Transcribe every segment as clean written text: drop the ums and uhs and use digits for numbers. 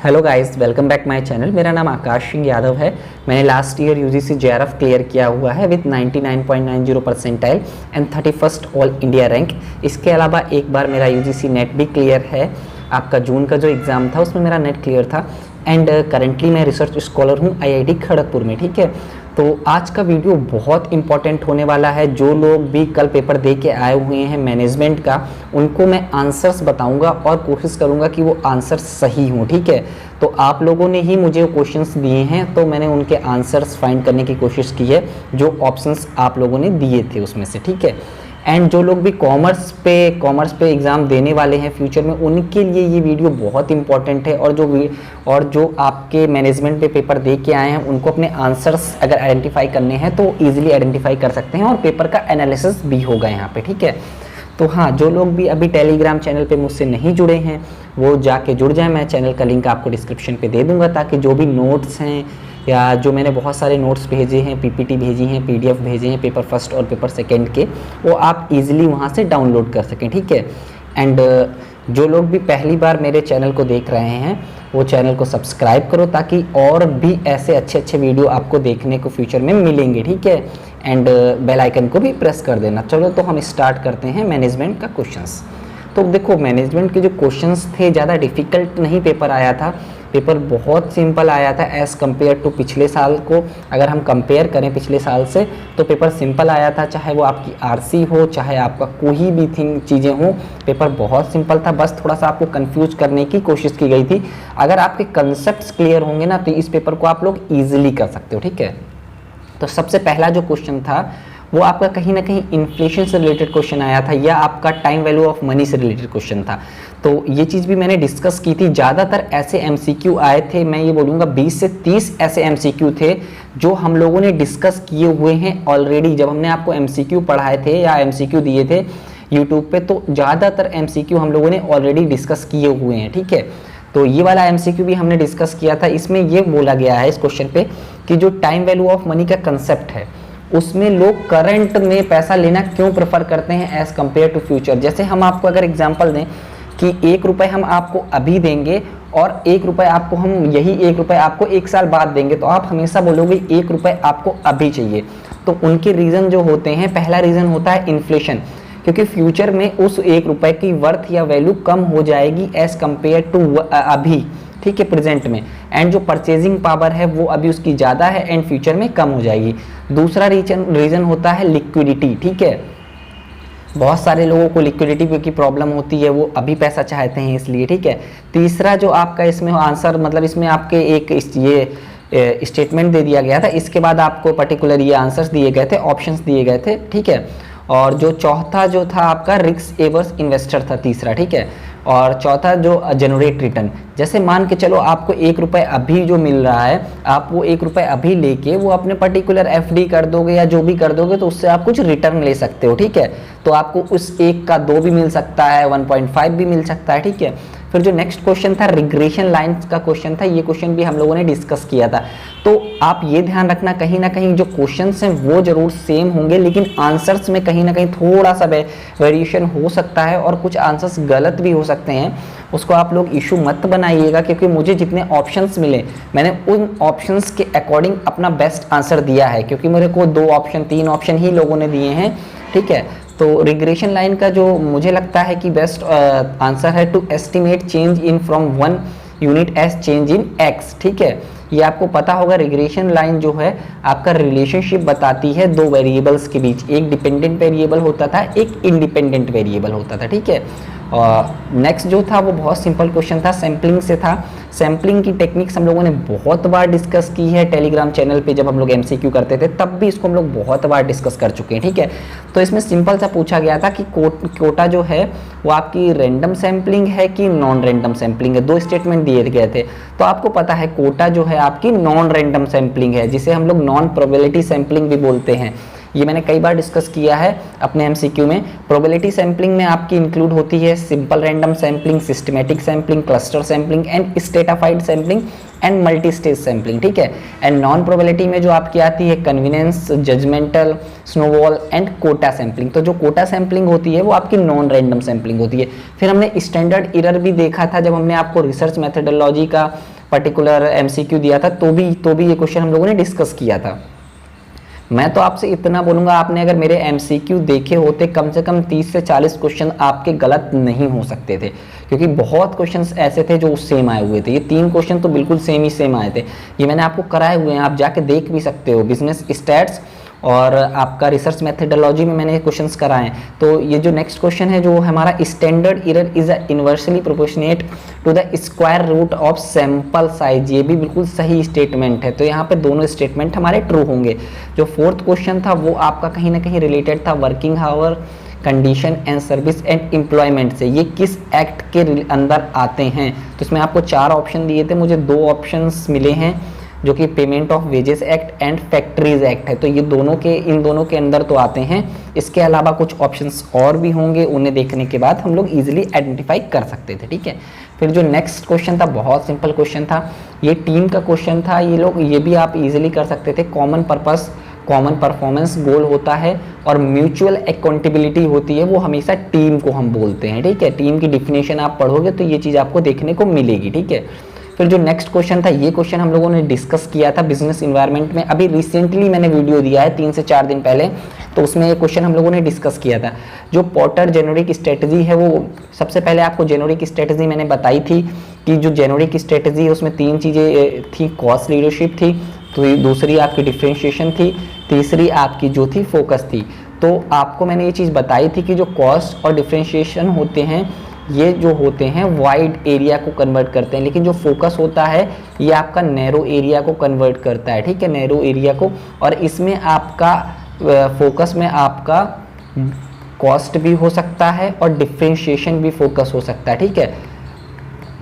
Hello guys, welcome back my channel. मेरा नाम आकाश सिंह यादव है। मैंने last year UGC JRF clear किया हुआ है with 99.90 percentile and 31st all India rank. इसके अलावा एक बार मेरा यूजीसी नेट भी क्लियर है। आपका जून का जो एग्ज़ाम था उसमें मेरा नेट क्लियर था एंड करेंटली मैं रिसर्च स्कॉलर हूँ आईआईटी खड़गपुर में। ठीक है, तो आज का वीडियो बहुत इंपॉर्टेंट होने वाला है। जो लोग भी कल पेपर दे के आए हुए हैं मैनेजमेंट का, उनको मैं आंसर्स बताऊंगा और कोशिश करूंगा कि वो आंसर्स सही हों। ठीक है, तो आप लोगों ने ही मुझे क्वेश्चंस दिए हैं तो मैंने उनके आंसर्स फाइंड करने की कोशिश की है, जो ऑप्शंस आप लोगों ने दिए थे उसमें से। ठीक है, एंड जो लोग भी कॉमर्स पे एग्ज़ाम देने वाले हैं फ्यूचर में, उनके लिए ये वीडियो बहुत इंपॉर्टेंट है। और जो आपके मैनेजमेंट पे पेपर दे के आए हैं उनको अपने आंसर्स अगर आइडेंटिफाई करने हैं तो ईजिली आइडेंटिफाई कर सकते हैं और पेपर का एनालिसिस भी होगा यहाँ पे। ठीक है, तो हाँ, जो लोग भी अभी टेलीग्राम चैनल पे मुझसे नहीं जुड़े हैं वो जाके जुड़ जाएं। मैं चैनल का लिंक आपको डिस्क्रिप्शन पे दे दूंगा, ताकि जो भी नोट्स हैं या जो मैंने बहुत सारे नोट्स भेजे हैं, पीपीटी भेजी हैं, पीडीएफ भेजे हैं पेपर फर्स्ट और पेपर सेकंड के, वो आप इजीली वहाँ से डाउनलोड कर सकें। ठीक है, एंड जो लोग भी पहली बार मेरे चैनल को देख रहे हैं वो चैनल को सब्सक्राइब करो, ताकि और भी ऐसे अच्छे वीडियो आपको देखने को फ्यूचर में मिलेंगे। ठीक है, एंड बेल आइकन को भी प्रेस कर देना। चलो तो हम स्टार्ट करते हैं मैनेजमेंट का क्वेश्चंस। तो देखो, मैनेजमेंट के जो क्वेश्चंस थे ज़्यादा डिफ़िकल्ट नहीं पेपर आया था, पेपर बहुत सिंपल आया था एज़ कम्पेयर टू पिछले साल को। अगर हम कंपेयर करें पिछले साल से तो पेपर सिंपल आया था, चाहे वो आपकी आरसी हो, चाहे आपका कोई भी चीज़ें हो, पेपर बहुत सिंपल था। बस थोड़ा सा आपको कंफ्यूज करने की कोशिश की गई थी। अगर आपके कंसेप्ट्स क्लियर होंगे ना तो इस पेपर को आप लोग ईजिली कर सकते हो। ठीक है, तो सबसे पहला जो क्वेश्चन था वो आपका कहीं ना कहीं इन्फ्लेशन से रिलेटेड क्वेश्चन आया था, या आपका टाइम वैल्यू ऑफ मनी से रिलेटेड क्वेश्चन था। तो ये चीज़ भी मैंने डिस्कस की थी। ज़्यादातर ऐसे एमसीक्यू आए थे, मैं ये बोलूँगा 20 से 30 ऐसे एमसीक्यू थे जो हम लोगों ने डिस्कस किए हुए हैं ऑलरेडी। जब हमने आपको एमसीक्यू पढ़ाए थे या एमसीक्यू दिए थे यूट्यूब पे, तो ज़्यादातर एमसीक्यू हम लोगों ने ऑलरेडी डिस्कस किए हुए हैं। ठीक है, तो ये वाला एमसीक्यू भी हमने डिस्कस किया था। इसमें ये बोला गया है इस क्वेश्चन पे कि जो टाइम वैल्यू ऑफ मनी का कंसेप्ट है उसमें लोग करंट में पैसा लेना क्यों प्रेफर करते हैं एज़ कम्पेयर टू फ्यूचर। जैसे हम आपको अगर एग्जांपल दें कि 1 रुपये हम आपको अभी देंगे और 1 रुपये आपको हम यही 1 रुपये आपको 1 साल बाद देंगे, तो आप हमेशा बोलोगे 1 रुपये आपको अभी चाहिए। तो उनके रीज़न जो होते हैं, पहला रीज़न होता है इन्फ्लेशन, क्योंकि फ्यूचर में उस 1 रुपये की वर्थ या वैल्यू कम हो जाएगी एज़ कम्पेयर टू अभी। ठीक है, प्रेजेंट में, एंड जो परचेजिंग पावर है वो अभी उसकी ज़्यादा है एंड फ्यूचर में कम हो जाएगी। दूसरा रीज़न होता है लिक्विडिटी। ठीक है, बहुत सारे लोगों को लिक्विडिटी की प्रॉब्लम होती है, वो अभी पैसा चाहते हैं इसलिए। ठीक है, तीसरा जो आपका इसमें आंसर, मतलब इसमें आपके एक ये स्टेटमेंट दे दिया गया था, इसके बाद आपको पर्टिकुलर ये आंसर्स दिए गए थे, ऑप्शंस दिए गए थे। ठीक है, और जो चौथा जो था आपका रिस्क एवर्स इन्वेस्टर था तीसरा। ठीक है, और चौथा जो जनरेट रिटर्न, जैसे मान के चलो आपको 1 रुपये अभी जो मिल रहा है, आप वो 1 रुपये अभी लेके वो अपने पर्टिकुलर एफडी कर दोगे या जो भी कर दोगे, तो उससे आप कुछ रिटर्न ले सकते हो। ठीक है, तो आपको उस 1 का 2 भी मिल सकता है, 1.5 भी मिल सकता है। ठीक है, फिर जो नेक्स्ट क्वेश्चन था रिग्रेशन लाइन्स का क्वेश्चन था, ये क्वेश्चन भी हम लोगों ने डिस्कस किया था। तो आप ये ध्यान रखना, कहीं ना कहीं जो क्वेश्चंस हैं वो जरूर सेम होंगे, लेकिन आंसर्स में कहीं ना कहीं थोड़ा सा वेरिएशन हो सकता है और कुछ आंसर्स गलत भी हो सकते हैं। उसको आप लोग इशू मत बनाइएगा, क्योंकि मुझे जितने ऑप्शंस मिले मैंने उन ऑप्शंस के अकॉर्डिंग अपना बेस्ट आंसर दिया है, क्योंकि मेरे को 2 ऑप्शन 3 ऑप्शन ही लोगों ने दिए हैं। ठीक है, तो रिग्रेशन लाइन का जो मुझे लगता है कि बेस्ट आंसर है to estimate change in from 1 unit as change in x. ठीक है, ये आपको पता होगा, रिग्रेशन लाइन जो है आपका रिलेशनशिप बताती है 2 वेरिएबल्स के बीच। एक डिपेंडेंट वेरिएबल होता था, एक इंडिपेंडेंट वेरिएबल होता था। ठीक है, और नेक्स्ट जो था वो बहुत सिंपल क्वेश्चन था, सैम्पलिंग से था। सैम्पलिंग की टेक्निक्स हम लोगों ने बहुत बार डिस्कस की है टेलीग्राम चैनल पे, जब हम लोग एमसीक्यू करते थे तब भी इसको हम लोग बहुत बार डिस्कस कर चुके हैं। ठीक है, तो इसमें सिंपल सा पूछा गया था कि कोटा जो है वो आपकी रैंडम सैम्पलिंग है कि नॉन रैंडम सैम्पलिंग है। 2 स्टेटमेंट दिए गए थे, तो आपको पता है कोटा जो है आपकी नॉन रैंडम सैम्पलिंग है, जिसे हम लोग नॉन प्रोबेबिलिटी सैम्पलिंग भी बोलते हैं। ये मैंने कई बार डिस्कस किया है अपने एमसीक्यू में। प्रोबेबिलिटी सैम्पलिंग में आपकी इंक्लूड होती है simple random sampling, systematic sampling, cluster sampling and stratified sampling and multi stage sampling, ठीक है। एंड नॉन प्रोबेबिलिटी में जो आपकी आती है convenience, judgmental, snowball and quota sampling. तो जो कोटा सैम्पलिंग होती है वो आपकी नॉन रैंडम सैम्पलिंग होती है। फिर हमने स्टैंडर्ड एरर भी देखा था जब हमने आपको रिसर्च मेथडोलॉजी का पर्टिकुलर एमसीक्यू दिया था, तो भी ये क्वेश्चन हम लोगों ने डिस्कस किया था। मैं तो आपसे इतना बोलूंगा, आपने अगर मेरे एमसीक्यू देखे होते कम से कम 30 से 40 क्वेश्चन आपके गलत नहीं हो सकते थे, क्योंकि बहुत क्वेश्चंस ऐसे थे जो सेम आए हुए थे। ये 3 क्वेश्चन तो बिल्कुल सेम आए थे। ये मैंने आपको कराए हुए हैं, आप जाके देख भी सकते हो। बिजनेस स्टैट्स और आपका रिसर्च मेथडोलॉजी में मैंने क्वेश्चंस कराए हैं। तो ये जो नेक्स्ट क्वेश्चन है जो हमारा standard error is inversely proportionate to the square root of sample size, ये भी बिल्कुल सही स्टेटमेंट है। तो यहाँ पे दोनों स्टेटमेंट हमारे ट्रू होंगे। जो फोर्थ क्वेश्चन था वो आपका कहीं ना कहीं रिलेटेड था working hour, condition and service and employment से, ये किस एक्ट के अंदर आते हैं। तो इसमें आपको 4 ऑप्शन दिए थे, मुझे 2 ऑप्शंस मिले हैं जो कि payment of wages act and factories act है। तो ये इन दोनों के अंदर तो आते हैं। इसके अलावा कुछ ऑप्शंस और भी होंगे, उन्हें देखने के बाद हम लोग इजीली आइडेंटिफाई कर सकते थे, ठीक है। फिर जो नेक्स्ट क्वेश्चन था बहुत सिंपल क्वेश्चन था, ये टीम का क्वेश्चन था। ये भी आप इजीली कर सकते थे। कॉमन पर्पस, कॉमन परफॉर्मेंस गोल होता है और म्यूचुअल अकाउंटेबिलिटी होती है, वो हमेशा टीम को हम बोलते हैं, ठीक है। टीम की डिफिनेशन आप पढ़ोगे तो ये चीज़ आपको देखने को मिलेगी, ठीक है। फिर जो नेक्स्ट क्वेश्चन था, ये क्वेश्चन हम लोगों ने डिस्कस किया था बिजनेस इन्वायरमेंट में। अभी रिसेंटली मैंने वीडियो दिया है 3 से 4 दिन पहले, तो उसमें ये क्वेश्चन हम लोगों ने डिस्कस किया था। जो पोर्टर जेनेरिक स्ट्रेटजी है, वो सबसे पहले आपको जेनेरिक स्ट्रेटजी मैंने बताई थी कि जो जेनेरिक स्ट्रेटजी है उसमें 3 चीज़ें थी। कॉस्ट लीडरशिप थी, तो दूसरी आपकी डिफरेंशिएशन थी, तीसरी आपकी जो थी फोकस थी। तो आपको मैंने ये चीज़ बताई थी कि जो कॉस्ट और डिफरेंशिएशन होते हैं ये जो होते हैं वाइड एरिया को कन्वर्ट करते हैं, लेकिन जो फोकस होता है ये आपका नैरो एरिया को कन्वर्ट करता है, ठीक है, नैरो एरिया को। और इसमें आपका फोकस में आपका कॉस्ट भी हो सकता है और डिफरेंशिएशन भी फोकस हो सकता है, ठीक है।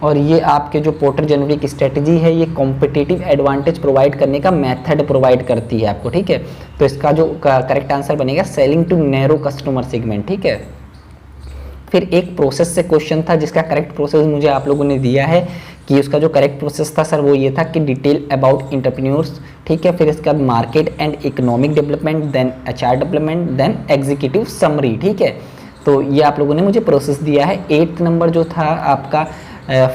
और ये आपके जो पोर्टर जेनेरिक स्ट्रेटजी है ये कॉम्पिटिटिव एडवांटेज प्रोवाइड करने का मेथड प्रोवाइड करती है आपको, ठीक है। तो इसका जो करेक्ट आंसर बनेगा selling to narrow customer segment, ठीक है। फिर एक प्रोसेस से क्वेश्चन था जिसका करेक्ट प्रोसेस मुझे आप लोगों ने दिया है कि उसका जो करेक्ट प्रोसेस था सर वो ये था कि डिटेल अबाउट एंटरप्रेन्योर्स, ठीक है। फिर इसका market and economic development, then HR development, then executive summary, ठीक है। तो ये आप लोगों ने मुझे प्रोसेस दिया है। 8th नंबर जो था आपका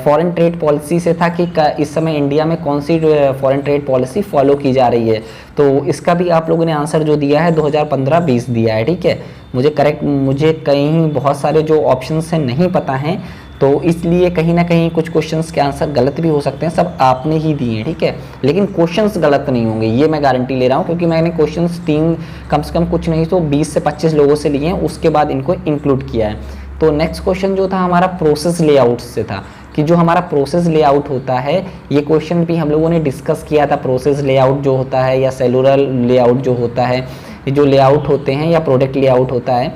फॉरेन ट्रेड पॉलिसी से था कि इस समय इंडिया में कौन सी फॉरेन ट्रेड पॉलिसी फॉलो की जा रही है। तो इसका भी आप लोगों ने आंसर जो दिया है 2015-20 दिया है, ठीक है। मुझे कहीं बहुत सारे जो ऑप्शंस हैं नहीं पता हैं, तो इसलिए कहीं ना कहीं कुछ क्वेश्चंस के आंसर गलत भी हो सकते हैं। सब आपने ही दिए हैं, ठीक है, लेकिन क्वेश्चंस गलत नहीं होंगे, ये मैं गारंटी ले रहा हूँ, क्योंकि मैंने क्वेश्चंस 3 कम से कम कुछ नहीं तो 20 से 25 लोगों से लिए हैं, उसके बाद इनको इंक्लूड किया है। तो नेक्स्ट क्वेश्चन जो था हमारा प्रोसेस लेआउट से था कि जो हमारा प्रोसेस लेआउट होता है, ये क्वेश्चन भी हम लोगों ने डिस्कस किया था। प्रोसेस लेआउट जो होता है या सेलुलर लेआउट जो होता है, ये जो लेआउट होते हैं या प्रोडक्ट लेआउट होता है,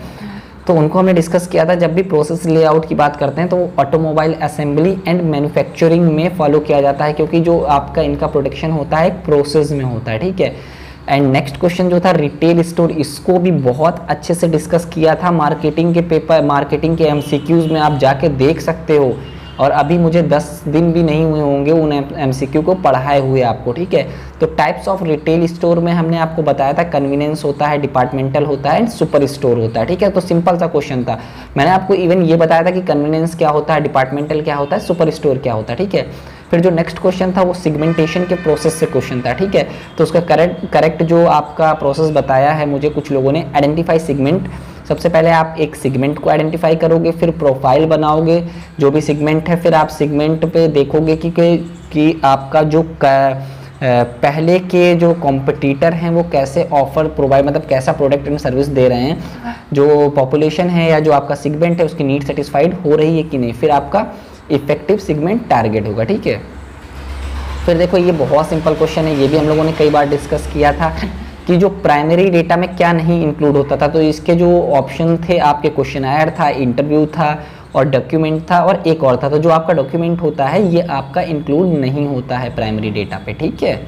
तो उनको हमने डिस्कस किया था। जब भी प्रोसेस लेआउट की बात करते हैं तो ऑटोमोबाइल असेंबली एंड मैन्युफैक्चरिंग में फॉलो किया जाता है, क्योंकि जो आपका इनका प्रोडक्शन होता है एक प्रोसेस में होता है, ठीक है। एंड नेक्स्ट क्वेश्चन जो था रिटेल स्टोर, इसको भी बहुत अच्छे से डिस्कस किया था मार्केटिंग के पेपर, मार्केटिंग के एमसीक्यूज में आप जाके देख सकते हो। और अभी मुझे 10 दिन भी नहीं हुए होंगे उन एमसीक्यू को पढ़ाए हुए आपको, ठीक है। तो टाइप्स ऑफ रिटेल स्टोर में हमने आपको बताया था कन्वीनियंस होता है, डिपार्टमेंटल होता है एंड सुपर स्टोर होता है, ठीक है। तो सिंपल सा क्वेश्चन था। मैंने आपको इवन ये बताया था कि कन्वीनियंस क्या होता है, डिपार्टमेंटल क्या होता है, सुपर स्टोर क्या होता है, ठीक है। फिर जो नेक्स्ट क्वेश्चन था वो सिगमेंटेशन के प्रोसेस से क्वेश्चन था, ठीक है। तो उसका करेक्ट जो आपका प्रोसेस बताया है मुझे कुछ लोगों ने, आइडेंटिफाई सिगमेंट। सबसे पहले आप एक सिगमेंट को आइडेंटिफाई करोगे, फिर प्रोफाइल बनाओगे जो भी सिगमेंट है, फिर आप सिगमेंट पे देखोगे कि आपका जो पहले के जो कॉम्पिटिटर हैं वो कैसे ऑफर प्रोवाइड, मतलब कैसा प्रोडक्ट एंड सर्विस दे रहे हैं, जो पॉपुलेशन है या जो आपका सिगमेंट है उसकी नीड सेटिस्फाइड हो रही है कि नहीं, फिर आपका इफेक्टिव सिगमेंट टारगेट होगा, ठीक है। फिर देखो ये बहुत सिंपल क्वेश्चन है, ये भी हम लोगों ने कई बार डिस्कस किया था कि जो प्राइमरी डेटा में क्या नहीं इंक्लूड होता था। तो इसके जो ऑप्शन थे आपके क्वेश्चनायर था, इंटरव्यू था और डॉक्यूमेंट था और एक और था। तो जो आपका डॉक्यूमेंट होता है ये आपका इंक्लूड नहीं होता है प्राइमरी डेटा पे, ठीक है।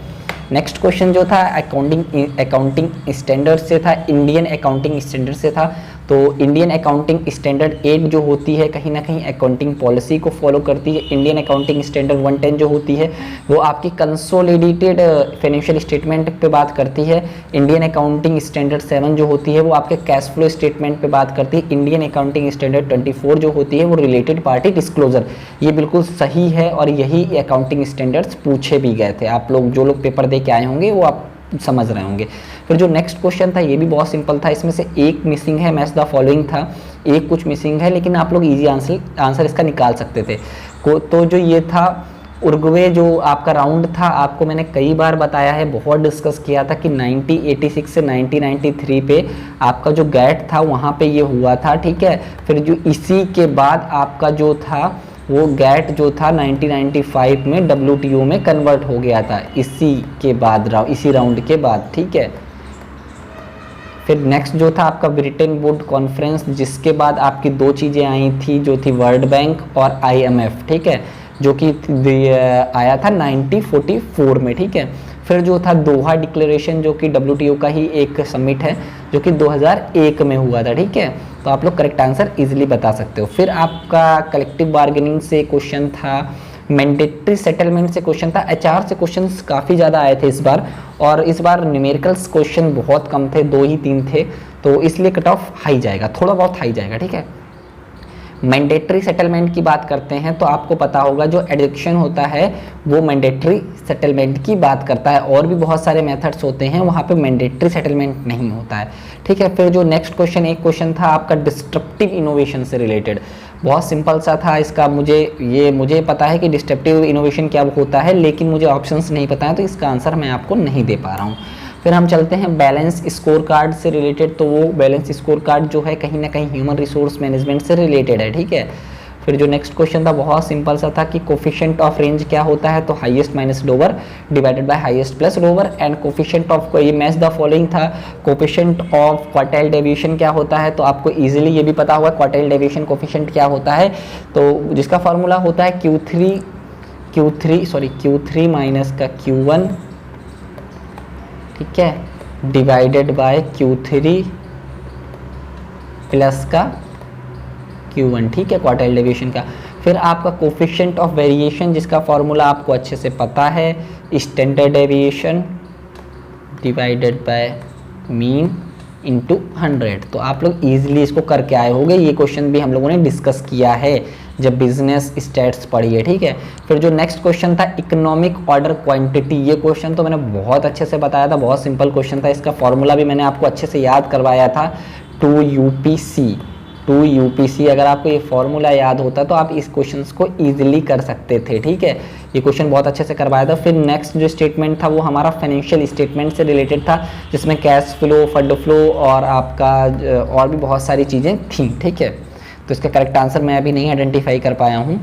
नेक्स्ट क्वेश्चन जो था अकाउंटिंग स्टैंडर्ड से था, इंडियन अकाउंटिंग स्टैंडर्ड से था। तो इंडियन अकाउंटिंग स्टैंडर्ड 8 जो होती है कहीं ना कहीं अकाउंटिंग पॉलिसी को फॉलो करती है। इंडियन अकाउंटिंग स्टैंडर्ड 110 जो होती है वो आपकी कंसोलिडेटेड फाइनेंशियल स्टेटमेंट पे बात करती है। इंडियन अकाउंटिंग स्टैंडर्ड 7 जो होती है वो आपके कैश फ्लो स्टेटमेंट पे बात करती है। इंडियन अकाउंटिंग स्टैंडर्ड 24 जो होती है वो रिलेटेड पार्टी डिस्क्लोजर। ये बिल्कुल सही है और यही अकाउंटिंग स्टैंडर्ड्स पूछे भी गए थे। आप लोग जो लोग पेपर दे के आए होंगे वो आप समझ रहे होंगे। फिर जो नेक्स्ट क्वेश्चन था ये भी बहुत सिंपल था, इसमें से एक मिसिंग है, मैच द फॉलोइंग था, एक कुछ मिसिंग है, लेकिन आप लोग इजी आंसर इसका निकाल सकते थे। तो जो ये था उरुग्वे जो आपका राउंड था, आपको मैंने कई बार बताया है, बहुत डिस्कस किया था कि 1986 से 1993 पे आपका जो गैट था वहाँ पे ये हुआ था, ठीक है। फिर जो इसी के बाद आपका जो था वो गैट जो था 1995 में WTO में कन्वर्ट हो गया था, इसी के बाद इसी राउंड के बाद, ठीक है। फिर नेक्स्ट जो था आपका ब्रिटेन वुड कॉन्फ्रेंस, जिसके बाद आपकी दो चीज़ें आई थी जो थी वर्ल्ड बैंक और IMF, ठीक है, जो कि आया था 1944 में, ठीक है। फिर जो था दोहा डिक्लेरेशन जो कि WTO का ही एक समिट है जो कि 2001 में हुआ था, ठीक है। तो आप लोग करेक्ट आंसर इजीली बता सकते हो। फिर आपका कलेक्टिव बार्गेनिंग से क्वेश्चन था, मैंडेटरी सेटलमेंट से क्वेश्चन था, HR से क्वेश्चंस काफ़ी ज़्यादा आए थे इस बार, और इस बार न्यूमेरिकल्स क्वेश्चन बहुत कम थे, 2 ही 3 थे, तो इसलिए कट ऑफ हाई जाएगा, थोड़ा बहुत हाई जाएगा, ठीक है। मैंडेटरी सेटलमेंट की बात करते हैं तो आपको पता होगा जो एडिक्शन होता है वो मैंडेटरी सेटलमेंट की बात करता है, और भी बहुत सारे मेथड्स होते हैं वहाँ पे मैंडेटरी सेटलमेंट नहीं होता है, ठीक है। फिर जो नेक्स्ट क्वेश्चन एक क्वेश्चन था आपका डिस्ट्रप्टिव इनोवेशन से रिलेटेड, बहुत सिंपल सा था इसका, मुझे पता है कि डिस्ट्रप्टिव इनोवेशन क्या होता है, लेकिन मुझे ऑप्शंस नहीं पता है, तो इसका आंसर मैं आपको नहीं दे पा रहा हूँ। फिर हम चलते हैं बैलेंस स्कोर कार्ड से रिलेटेड, तो वो बैलेंस स्कोर कार्ड जो है कहीं ना कहीं ह्यूमन रिसोर्स मैनेजमेंट से रिलेटेड है, ठीक है। फिर जो नेक्स्ट क्वेश्चन था बहुत सिंपल सा था कि कोफिशिएंट ऑफ रेंज क्या होता है, तो highest minus lower divided by highest plus lower, and coefficient of, ये मैच द फॉलोइंग था, कोफिशिएंट ऑफ क्वार्टाइल डेविएशन क्या होता है, तो आपको इजीली ये भी पता होगा क्वार्टाइल डेविएशन कोफिशिएंट क्या होता है, तो जिसका फार्मूला होता है Q3 माइनस का Q1, ठीक है, डिवाइडेड बाय Q3 प्लस का Q1, ठीक है, क्वार्टाइल डेविएशन का। फिर आपका कोफिशिएंट ऑफ वेरिएशन जिसका फॉर्मूला आपको अच्छे से पता है, standard deviation divided by mean into 100, तो आप लोग इजीली इसको करके आए होंगे। ये क्वेश्चन भी हम लोगों ने डिस्कस किया है जब बिजनेस स्टैट्स पढ़ी है, ठीक है। फिर जो नेक्स्ट क्वेश्चन था इकोनॉमिक ऑर्डर क्वांटिटी, ये क्वेश्चन तो मैंने बहुत अच्छे से बताया था, बहुत सिंपल क्वेश्चन था, इसका फॉर्मूला भी मैंने आपको अच्छे से याद करवाया था, 2UPC। अगर आपको ये फॉर्मूला याद होता तो आप इस क्वेश्चन को ईजिली कर सकते थे, ठीक है। ये क्वेश्चन बहुत अच्छे से करवाया था। फिर नेक्स्ट जो स्टेटमेंट था वो हमारा फाइनेंशियल स्टेटमेंट से रिलेटेड था, जिसमें कैश फ्लो, फंड फ्लो और आपका और भी बहुत सारी चीज़ें थी, ठीक है। तो इसका करेक्ट आंसर मैं अभी नहीं आइडेंटिफाई कर पाया हूँ।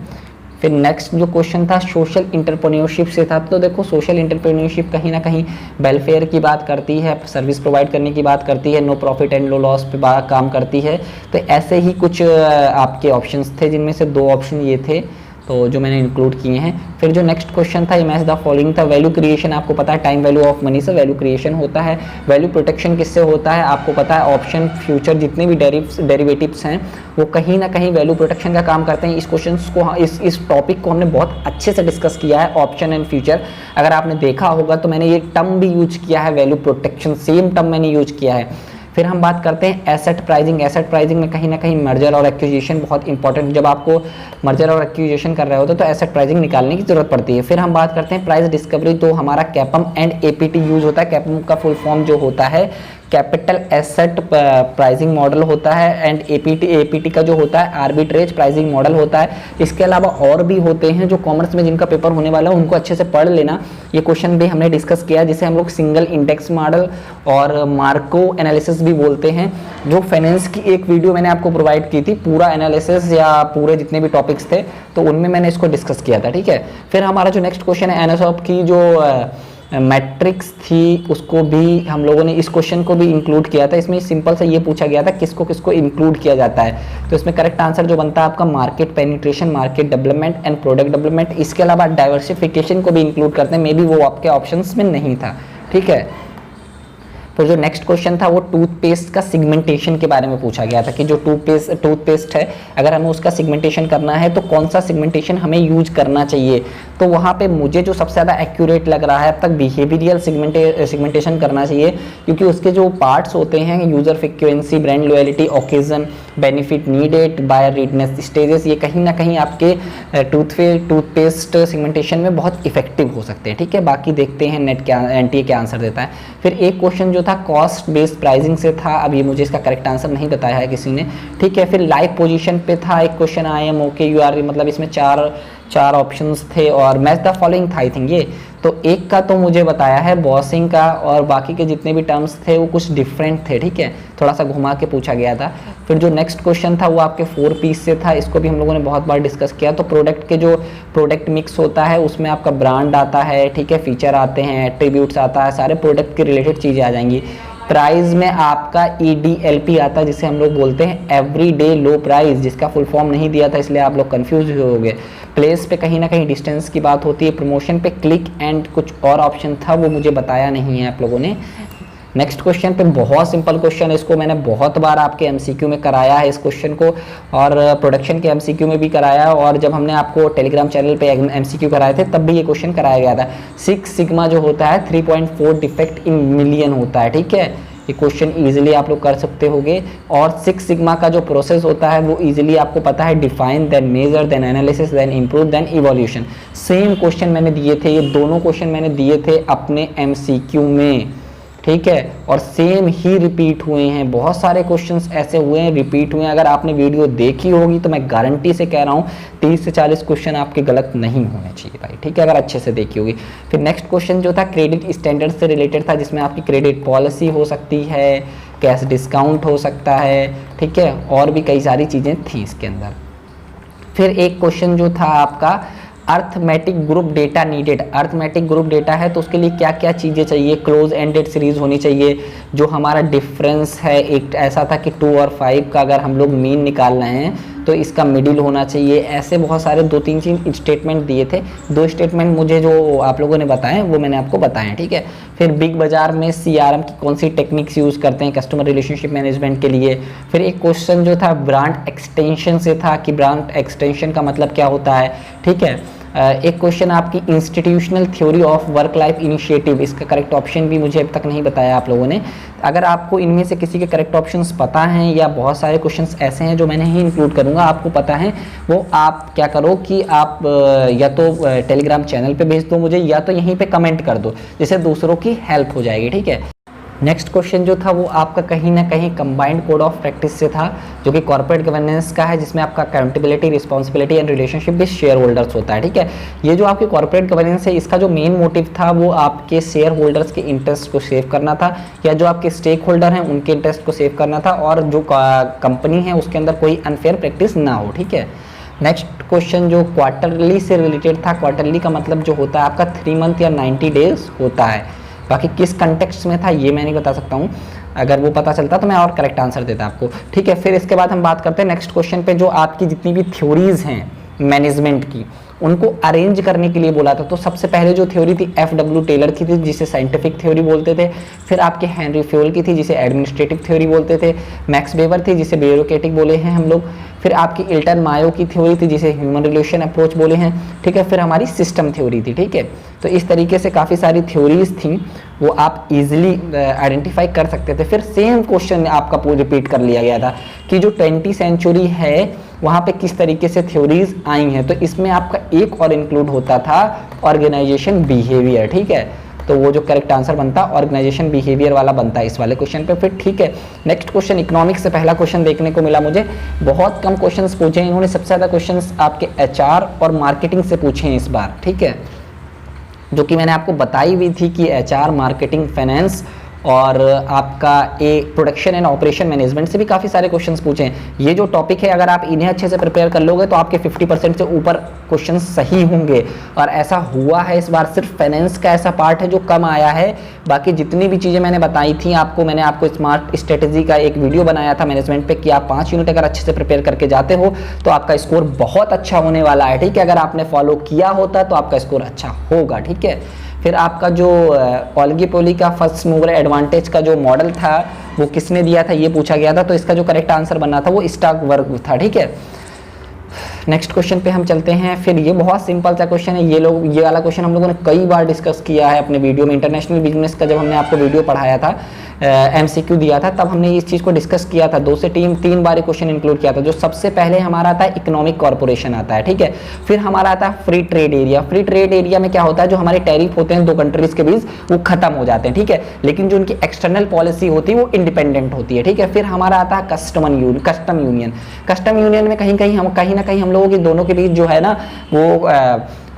फिर नेक्स्ट जो क्वेश्चन था सोशल इंटरप्रेन्योरशिप से था, तो देखो सोशल इंटरप्रेन्योरशिप कहीं ना कहीं वेलफेयर की बात करती है, सर्विस प्रोवाइड करने की बात करती है, no profit and no loss पे काम करती है। तो ऐसे ही कुछ आपके ऑप्शंस थे, जिनमें से 2 ऑप्शन ये थे तो जो मैंने इंक्लूड किए हैं। फिर जो नेक्स्ट क्वेश्चन था मैच द फॉलोइंग था, वैल्यू क्रिएशन आपको पता है टाइम वैल्यू ऑफ मनी से वैल्यू क्रिएशन होता है, वैल्यू प्रोटेक्शन किससे होता है आपको पता है, ऑप्शन फ्यूचर जितने भी डेरिवेटिव्स हैं वो कहीं ना कहीं वैल्यू प्रोटेक्शन का काम करते हैं। इस क्वेश्चन को इस टॉपिक को हमने बहुत अच्छे से डिस्कस किया है, ऑप्शन एंड फ्यूचर अगर आपने देखा होगा तो मैंने ये टर्म भी यूज किया है, वैल्यू प्रोटेक्शन सेम टर्म मैंने यूज किया है। फिर हम बात करते हैं एसेट प्राइसिंग। एसेट प्राइसिंग में कहीं ना कहीं मर्जर और एक्विजिशन बहुत इंपॉर्टेंट, जब आपको मर्जर और एक्विजिशन कर रहे होते तो एसेट प्राइसिंग निकालने की जरूरत पड़ती है। फिर हम बात करते हैं प्राइस डिस्कवरी, तो हमारा कैपम एंड एपीटी यूज होता है। कैपम का फुल फॉर्म जो होता है कैपिटल एसेट प्राइसिंग मॉडल होता है, एंड एपीटी का जो होता है आर्बिट्रेज प्राइसिंग मॉडल होता है। इसके अलावा और भी होते हैं जो कॉमर्स में जिनका पेपर होने वाला है उनको अच्छे से पढ़ लेना। ये क्वेश्चन भी हमने डिस्कस किया जिसे हम लोग सिंगल इंडेक्स मॉडल और मार्को एनालिसिस भी बोलते हैं। जो फाइनेंस की एक वीडियो मैंने आपको प्रोवाइड की थी, पूरा एनालिसिस या पूरे जितने भी टॉपिक्स थे तो उनमें मैंने इसको डिस्कस किया था, ठीक है। फिर हमारा जो नेक्स्ट क्वेश्चन है एनएसओप की जो मैट्रिक्स थी उसको भी हम लोगों ने, इस क्वेश्चन को भी इंक्लूड किया था। इसमें सिंपल से ये पूछा गया था किसको किसको इंक्लूड किया जाता है। तो इसमें करेक्ट आंसर जो बनता है आपका market penetration, market development and product development. इसके अलावा डाइवर्सिफिकेशन को भी इंक्लूड करते हैं, मे बी वो आपके ऑप्शंस में नहीं था, ठीक है। तो जो नेक्स्ट क्वेश्चन था वो टूथपेस्ट का सिगमेंटेशन के बारे में पूछा गया था कि जो टूथपेस्ट है अगर हमें उसका सिगमेंटेशन करना है तो कौन सा सिगमेंटेशन हमें यूज करना चाहिए। तो वहाँ पे मुझे जो सबसे ज़्यादा एक्यूरेट लग रहा है अब तक बिहेवियरल सिगमेंटेशन करना चाहिए, क्योंकि उसके जो पार्ट्स होते हैं user frequency, brand loyalty, occasion, benefit needed, buyer readiness stages, ये कहीं ना कहीं आपके टूथपेस्ट सिगमेंटेशन में बहुत इफेक्टिव हो सकते हैं, ठीक है। बाकी देखते हैं नेट क्या एनटीए क्या आंसर देता है। फिर एक क्वेश्चन जो था कॉस्ट बेस्ड प्राइसिंग से था, अब ये मुझे इसका करेक्ट आंसर नहीं बताया है किसी ने, ठीक है। फिर लाइव पोजीशन पे था एक क्वेश्चन, IM OK UR, मतलब इसमें चार ऑप्शंस थे और मैच द फॉलोइंग था आई थिंक ये। तो एक का तो मुझे बताया है बॉसिंग का, और बाकी के जितने भी टर्म्स थे वो कुछ डिफरेंट थे, ठीक है, थोड़ा सा घुमा के पूछा गया था। फिर जो नेक्स्ट क्वेश्चन था वो आपके 4 पीस से था, इसको भी हम लोगों ने बहुत बार डिस्कस किया। तो प्रोडक्ट के जो प्रोडक्ट मिक्स होता है उसमें आपका ब्रांड आता है, ठीक है, फीचर आते हैं, एट्रीब्यूट्स आता है, सारे प्रोडक्ट के रिलेटेड चीज़ें आ जाएंगी। प्राइस में आपका EDLP आता है जिसे हम लोग बोलते हैं एवरी डे लो प्राइस, जिसका फुल फॉर्म नहीं दिया था इसलिए आप लोग कंफ्यूज हो गए। प्लेस पे कहीं ना कहीं डिस्टेंस की बात होती है, प्रमोशन पे क्लिक एंड कुछ और ऑप्शन था वो मुझे बताया नहीं है आप लोगों ने। नेक्स्ट क्वेश्चन पे बहुत सिंपल क्वेश्चन, इसको मैंने बहुत बार आपके MCQ में कराया है इस क्वेश्चन को, और प्रोडक्शन के MCQ में भी कराया, और जब हमने आपको टेलीग्राम चैनल पे MCQ कराए थे तब भी ये क्वेश्चन कराया गया था। 6 सिग्मा जो होता है 3.4 डिफेक्ट इन मिलियन होता है, ठीक है। ये क्वेश्चन इजीली आप लोग कर सकते होगे। और 6 सिग्मा का जो प्रोसेस होता है वो इजीली आपको पता है, define, then measure, then analysis, then improve, then evolution. Same question मैंने दिए थे, ये दोनों क्वेश्चन मैंने दिए थे अपने MCQ में, ठीक है, और सेम ही रिपीट हुए हैं। बहुत सारे क्वेश्चंस ऐसे हुए हैं रिपीट हुए हैं, अगर आपने वीडियो देखी होगी तो मैं गारंटी से कह रहा हूँ 30 से 40 क्वेश्चन आपके गलत नहीं होने चाहिए भाई, ठीक है, अगर अच्छे से देखी होगी। फिर नेक्स्ट क्वेश्चन जो था क्रेडिट स्टैंडर्ड से रिलेटेड था, जिसमें आपकी क्रेडिट पॉलिसी हो सकती है, कैश डिस्काउंट हो सकता है, ठीक है, और भी कई सारी चीज़ें थी इसके अंदर। फिर एक क्वेश्चन जो था आपका arithmetic group data needed, arithmetic group data है तो उसके लिए क्या क्या चीज़ें चाहिए, क्लोज एंडेड सीरीज होनी चाहिए, जो हमारा डिफरेंस है एक ऐसा था कि 2 और 5 का अगर हम लोग मीन निकाल रहे हैं तो इसका मिडिल होना चाहिए। ऐसे बहुत सारे 2-3 स्टेटमेंट दिए थे, 2 स्टेटमेंट मुझे जो आप लोगों ने बताए वो मैंने आपको बताए, ठीक है। फिर बिग बाजार में CRM की कौन सी टेक्निक्स यूज़ करते हैं कस्टमर रिलेशनशिप मैनेजमेंट के लिए। फिर एक क्वेश्चन जो था ब्रांड एक्सटेंशन से था कि ब्रांड एक्सटेंशन का मतलब क्या होता है, ठीक है। एक क्वेश्चन आपकी institutional theory of work life initiative, इसका करेक्ट ऑप्शन भी मुझे अब तक नहीं बताया आप लोगों ने। अगर आपको इनमें से किसी के करेक्ट ऑप्शंस पता हैं या बहुत सारे क्वेश्चंस ऐसे हैं जो मैंने ही इंक्लूड करूंगा आपको पता है, वो आप क्या करो कि आप या तो टेलीग्राम चैनल पे भेज दो मुझे, या तो यहीं पे कमेंट कर दो, जिससे दूसरों की हेल्प हो जाएगी, ठीक है। नेक्स्ट क्वेश्चन जो था वो आपका कहीं ना कहीं कंबाइंड कोड ऑफ प्रैक्टिस से था, जो कि कॉर्पोरेट गवर्नेंस का है, जिसमें आपका accountability, responsibility and relationship with share holders होता है, ठीक है। ये जो आपकी कॉर्पोरेट गवर्नेंस है इसका जो मेन मोटिव था वो आपके शेयर होल्डर्स के इंटरेस्ट को सेव करना था, या जो आपके स्टेक होल्डर हैं उनके इंटरेस्ट को सेव करना था, और जो कंपनी है उसके अंदर कोई अनफेयर प्रैक्टिस ना हो, ठीक है। नेक्स्ट क्वेश्चन जो क्वार्टरली से रिलेटेड था, क्वार्टरली का मतलब जो होता है आपका 3 मंथ या 90 डेज होता है, बाकी किस कंटेक्स्ट में था ये मैं नहीं बता सकता हूँ, अगर वो पता चलता तो मैं और करेक्ट आंसर देता आपको, ठीक है। फिर इसके बाद हम बात करते हैं नेक्स्ट क्वेश्चन पे, जो आपकी जितनी भी थ्योरीज हैं मैनेजमेंट की उनको अरेंज करने के लिए बोला था। तो सबसे पहले जो थ्योरी थी FW टेलर की थी, जिसे साइंटिफिक थ्योरी बोलते थे। फिर आपके हेनरी फ्योल की थी, जिसे एडमिनिस्ट्रेटिव थ्योरी बोलते थे। मैक्स वेबर थी, जिसे ब्यूरोक्रेटिक बोले हैं हम लोग। फिर आपकी इल्टन मायो की थ्योरी थी, जिसे ह्यूमन रिलेशन अप्रोच बोले हैं, ठीक है। फिर हमारी सिस्टम थ्योरी थी, ठीक है। तो इस तरीके से काफ़ी सारी थ्योरीज थी, वो आप इजीली आइडेंटिफाई कर सकते थे। फिर सेम क्वेश्चन आपका रिपीट कर लिया गया था कि जो 20वीं सेंचुरी है वहाँ पे किस तरीके से थ्योरीज आई हैं। तो इसमें आपका एक और इंक्लूड होता था ऑर्गेनाइजेशन बिहेवियर, ठीक है। तो वो जो करेक्ट आंसर बनता ऑर्गेनाइजेशन बिहेवियर वाला बनता है इस वाले क्वेश्चन पे। फिर ठीक है, नेक्स्ट क्वेश्चन इकोनॉमिक्स से पहला क्वेश्चन देखने को मिला मुझे। बहुत कम क्वेश्चंस पूछे हैं इन्होंने, सबसे ज़्यादा क्वेश्चंस आपके HR और मार्केटिंग से पूछे हैं इस बार, ठीक है। जो कि मैंने आपको बताई हुई थी कि HR, मार्केटिंग, फाइनेंस और आपका एक प्रोडक्शन एंड ऑपरेशन मैनेजमेंट से भी काफ़ी सारे क्वेश्चंस पूछे हैं। ये जो टॉपिक है अगर आप इन्हें अच्छे से प्रिपेयर कर लोगे तो आपके 50% से ऊपर क्वेश्चन सही होंगे। और ऐसा हुआ है इस बार, सिर्फ फाइनेंस का ऐसा पार्ट है जो कम आया है, बाकी जितनी भी चीज़ें मैंने बताई थी आपको, मैंने आपको स्मार्ट स्ट्रेटेजी का एक वीडियो बनाया था मैनेजमेंट पे कि आप 5 यूनिट अगर अच्छे से प्रिपेयर करके जाते हो तो आपका स्कोर बहुत अच्छा होने वाला है। ठीक है, अगर आपने फॉलो किया होता तो आपका स्कोर अच्छा होगा। ठीक है, फिर आपका जो ओलिगोपोली का फर्स्ट मूवर एडवांटेज का जो मॉडल था वो किसने दिया था ये पूछा गया था, तो इसका जो करेक्ट आंसर बनना था वो स्टॉक वर्ग था। ठीक है, नेक्स्ट क्वेश्चन पे हम चलते हैं। फिर ये बहुत सिंपल सा क्वेश्चन है, ये वाला क्वेश्चन हम लोगों ने कई बार डिस्कस किया है अपने वीडियो में। इंटरनेशनल बिजनेस का जब हमने आपको वीडियो पढ़ाया था, MCQ दिया था, तब हमने इस चीज़ को डिस्कस किया था। 2 से 3 बार क्वेश्चन इंक्लूड किया था। जो सबसे पहले हमारा आता है इकोनॉमिक कॉर्पोरेशन आता है। ठीक है, फिर हमारा आता है free trade area. Free trade area में क्या होता है, जो हमारे टैरिफ होते हैं 2 कंट्रीज के बीच वो खत्म हो जाते हैं। ठीक है, लेकिन जो उनकी एक्सटर्नल पॉलिसी होती है वो इंडिपेंडेंट होती है। ठीक है, फिर हमारा आता है कस्टम यूनियन। कस्टम यूनियन में कहीं ना कहीं हम लोगों की दोनों के बीच जो है ना वो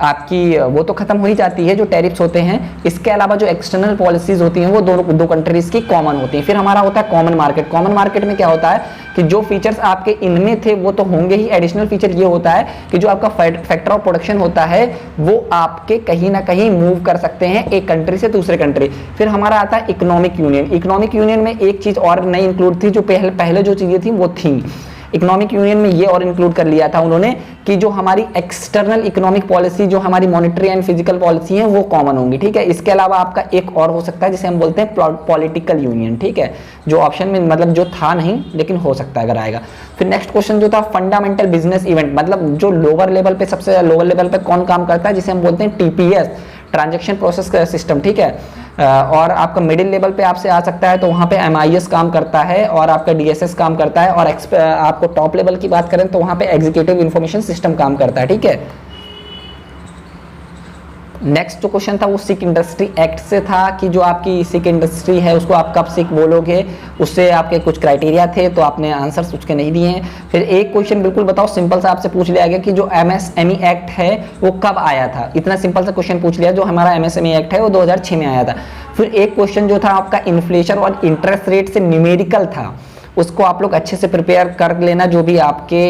आपकी वो तो खत्म हो ही जाती है जो टैरिफ्स होते हैं। इसके अलावा जो एक्सटर्नल पॉलिसीज होती हैं वो दो कंट्रीज की कॉमन होती हैं। फिर हमारा होता है कॉमन मार्केट। कॉमन मार्केट में क्या होता है कि जो फीचर्स आपके इनमें थे वो तो होंगे ही, एडिशनल फीचर ये होता है कि जो आपका फैक्टर ऑफ प्रोडक्शन होता है वो आपके कहीं ना कहीं मूव कर सकते हैं एक कंट्री से दूसरे कंट्री। फिर हमारा आता है इकोनॉमिक यूनियन। इकोनॉमिक यूनियन में एक चीज और नई इंक्लूड थी, जो पहले जो चीजें थी वो थी। इकोनॉमिक यूनियन में ये और इंक्लूड कर लिया था उन्होंने कि जो हमारी एक्सटर्नल इकोनॉमिक पॉलिसी, जो हमारी मॉनेटरी एंड फिजिकल पॉलिसी है वो कॉमन होंगी। ठीक है, इसके अलावा आपका एक और हो सकता है जिसे हम बोलते हैं पॉलिटिकल यूनियन। ठीक है, जो ऑप्शन में मतलब जो था नहीं लेकिन हो सकता है अगर आएगा। फिर नेक्स्ट क्वेश्चन जो था फंडामेंटल बिजनेस इवेंट, मतलब जो लोअर लेवल पे, सबसे लोअर लेवल पे कौन काम करता है, जिसे हम बोलते हैं TPS, ट्रांजैक्शन प्रोसेस सिस्टम। ठीक है, और आपका मिडिल लेवल पे आपसे आ सकता है तो वहाँ पे MIS काम करता है और आपका DSS काम करता है, और आपको टॉप लेवल की बात करें तो वहाँ पे एग्जीक्यूटिव इंफॉर्मेशन सिस्टम काम करता है। ठीक है, नेक्स्ट जो क्वेश्चन था वो सिक इंडस्ट्री एक्ट से था कि जो आपकी सिक इंडस्ट्री है उसको आप कब सिक बोलोगे, उससे आपके कुछ क्राइटेरिया थे तो आपने आंसर्स उसके नहीं दिए हैं। फिर एक क्वेश्चन बिल्कुल बताओ, सिंपल सा आपसे पूछ लिया गया कि जो MSME एक्ट है वो कब आया था। इतना सिंपल सा क्वेश्चन पूछ लिया। जो हमारा MSME एक्ट है वो 2006 में आया था। फिर एक क्वेश्चन जो था आपका इन्फ्लेशन और इंटरेस्ट रेट से न्यूमेरिकल था, उसको आप लोग अच्छे से प्रिपेयर कर लेना। जो भी आपके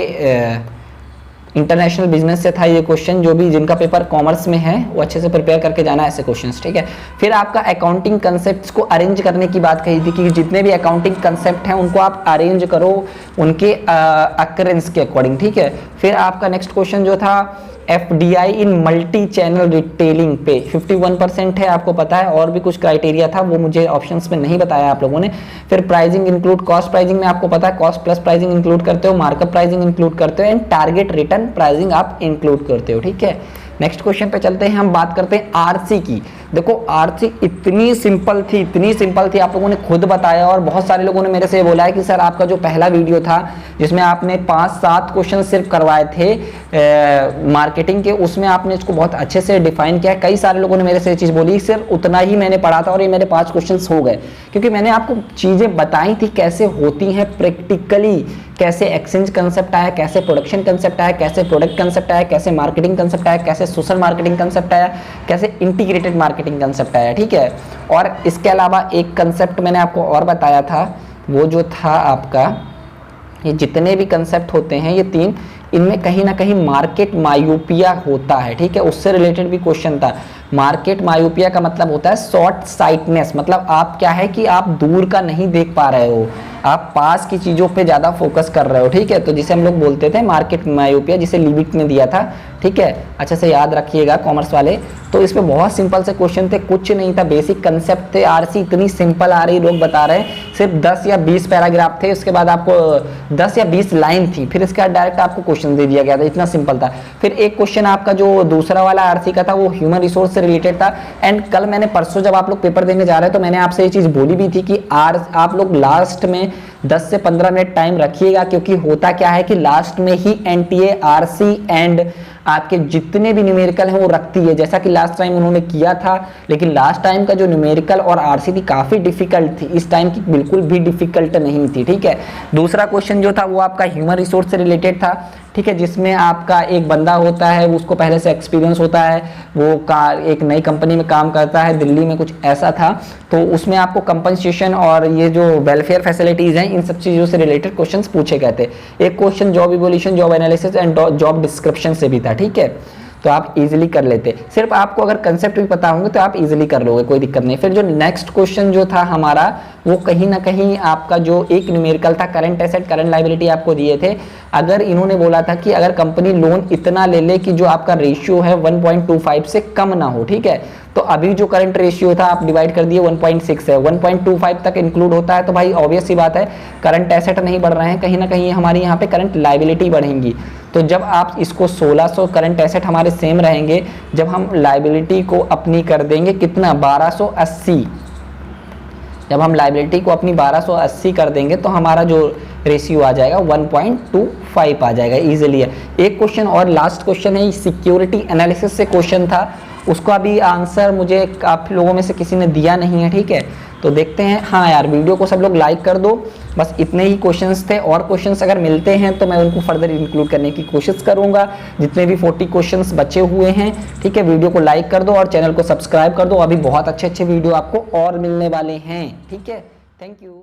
इंटरनेशनल बिजनेस से था ये क्वेश्चन, जो भी जिनका पेपर कॉमर्स में है वो अच्छे से प्रिपेयर करके जाना ऐसे क्वेश्चंस। ठीक है, फिर आपका अकाउंटिंग कंसेप्ट्स को अरेंज करने की बात कही थी कि जितने भी अकाउंटिंग कंसेप्ट हैं उनको आप अरेंज करो उनके अकरेंस के अकॉर्डिंग। ठीक है, फिर आपका नेक्स्ट क्वेश्चन जो था FDI इन मल्टी चैनल रिटेलिंग पे 51% है, आपको पता है। और भी कुछ क्राइटेरिया था वो मुझे ऑप्शंस में नहीं बताया आप लोगों ने। फिर प्राइसिंग इंक्लूड कॉस्ट प्राइसिंग में आपको पता है कॉस्ट प्लस प्राइसिंग इंक्लूड करते हो, मार्कअप प्राइसिंग इंक्लूड करते हो, एंड टारगेट रिटर्न प्राइसिंग आप इंक्लूड करते हो। ठीक है, नेक्स्ट क्वेश्चन पे चलते हैं, हम बात करते हैं RC की। देखो RC इतनी सिंपल थी, आप लोगों ने खुद बताया और बहुत सारे लोगों ने मेरे से बोला है कि सर आपका जो पहला वीडियो था जिसमें आपने 5-7 क्वेश्चन सिर्फ करवाए थे मार्केटिंग के, उसमें आपने इसको बहुत अच्छे से डिफाइन किया। कई सारे लोगों ने मेरे से ये चीज़ बोली, सिर्फ उतना ही मैंने पढ़ा था और ये मेरे 5 क्वेश्चन हो गए, क्योंकि मैंने आपको चीज़ें बताई थी कैसे होती हैं प्रैक्टिकली, कैसे एक्सचेंज कंसेप्ट आया, कैसे प्रोडक्शन कंसेप्ट आया, कैसे प्रोडक्ट कंसेप्ट आया, कैसे मार्केटिंग कंसेप्ट आया, कैसे सोशल मार्केटिंग कंसेप्ट आया, कैसे इंटीग्रेटेड मार्केटिंग कंसेप्ट आया। ठीक है, और इसके अलावा एक कंसेप्ट मैंने आपको और बताया था, वो जो था आपका, ये जितने भी कंसेप्ट होते हैं ये 3, इनमें कहीं ना कहीं मार्केट मायोपिया होता है। ठीक है, उससे रिलेटेड भी क्वेश्चन था। मार्केट मायोपिया का मतलब होता है शॉर्ट साइटनेस, मतलब आप क्या है कि आप दूर का नहीं देख पा रहे हो, आप पास की चीज़ों पे ज़्यादा फोकस कर रहे हो। ठीक है, तो जिसे हम लोग बोलते थे मार्केट मायोपिया, जिसे लिबिट ने दिया था। ठीक है, अच्छे से याद रखिएगा कॉमर्स वाले। तो इसमें बहुत सिंपल से क्वेश्चन थे, कुछ नहीं था, बेसिक कंसेप्ट थे। RC इतनी सिंपल आ रही, लोग बता रहे हैं सिर्फ 10 या 20 पैराग्राफ थे, उसके बाद आपको 10 या 20 लाइन थी, फिर इसके बाद डायरेक्ट आपको क्वेश्चन दे दिया गया था, इतना सिंपल था। फिर एक क्वेश्चन आपका जो दूसरा वाला RC का था वो ह्यूमन रिसोर्स से रिलेटेड था। एंड कल मैंने परसों जब आप लोग पेपर देने जा रहे हैं तो मैंने आपसे ये चीज़ बोली भी थी कि आप लोग लास्ट में 10 से 15 मिनट टाइम रखिएगा, क्योंकि होता क्या है कि लास्ट में ही NTA, RC एंड आपके जितने भी न्यूमेरिकल हैं वो रखती है, जैसा कि लास्ट टाइम उन्होंने किया था। लेकिन लास्ट टाइम का जो न्यूमेरिकल और RC थी काफ़ी डिफिकल्ट थी, इस टाइम की बिल्कुल भी डिफिकल्ट नहीं थी। ठीक है, दूसरा क्वेश्चन जो था वो आपका ह्यूमन रिसोर्स से रिलेटेड था। ठीक है, जिसमें आपका एक बंदा होता है, उसको पहले से एक्सपीरियंस होता है, वो एक नई कंपनी में काम करता है, दिल्ली में कुछ ऐसा था। तो उसमें आपको कंपनसेशन और ये जो वेलफेयर फैसिलिटीज़ हैं, इन सब चीज़ों से रिलेटेड क्वेश्चंस पूछे गए थे। एक question job evolution, job analysis and job description से भी था, ठीक है, तो आप इजीली कर लेते। सिर्फ आपको अगर कंसेप्ट भी पता होंगे तो आप इजीली कर लोगे, कोई दिक्कत नहीं। फिर जो नेक्स्ट क्वेश्चन जो था हमारा, वो कहीं ना कहीं आपका जो एक न्यूमेरिकल था, करंट एसेट करंट लायबिलिटी आपको दिए थे। अगर इन्होंने बोला था कि अगर कंपनी लोन इतना ले ले कि जो आपका रेशियो है 1.25 से कम ना हो, ठीक है, तो अभी जो करंट रेशियो था आप डिवाइड कर दिए 1.6 है, 1.25 तक इंक्लूड होता है, तो भाई ऑब्वियस सी बात है करंट एसेट नहीं बढ़ रहे हैं, कहीं ना कहीं हमारी यहाँ पे करंट लायबिलिटी बढ़ेंगी। तो जब आप इसको 1600 करंट एसेट हमारे सेम रहेंगे, जब हम लायबिलिटी को अपनी कर देंगे कितना 1280, जब हम लायबिलिटी को अपनी 1280 कर देंगे तो हमारा जो रेशियो आ जाएगा 1.25 आ जाएगा इजीली। एक क्वेश्चन और लास्ट क्वेश्चन है, सिक्योरिटी एनालिसिस से क्वेश्चन था, उसका भी आंसर मुझे काफ़ी लोगों में से किसी ने दिया नहीं है, ठीक है, तो देखते हैं। हाँ यार, वीडियो को सब लोग लाइक कर दो। बस इतने ही क्वेश्चंस थे, और क्वेश्चंस अगर मिलते हैं तो मैं उनको फर्दर इंक्लूड करने की कोशिश करूंगा, जितने भी 40 क्वेश्चंस बचे हुए हैं, ठीक है। वीडियो को लाइक कर दो और चैनल को सब्सक्राइब कर दो, अभी बहुत अच्छे अच्छे वीडियो आपको और मिलने वाले हैं, ठीक है। Thank you.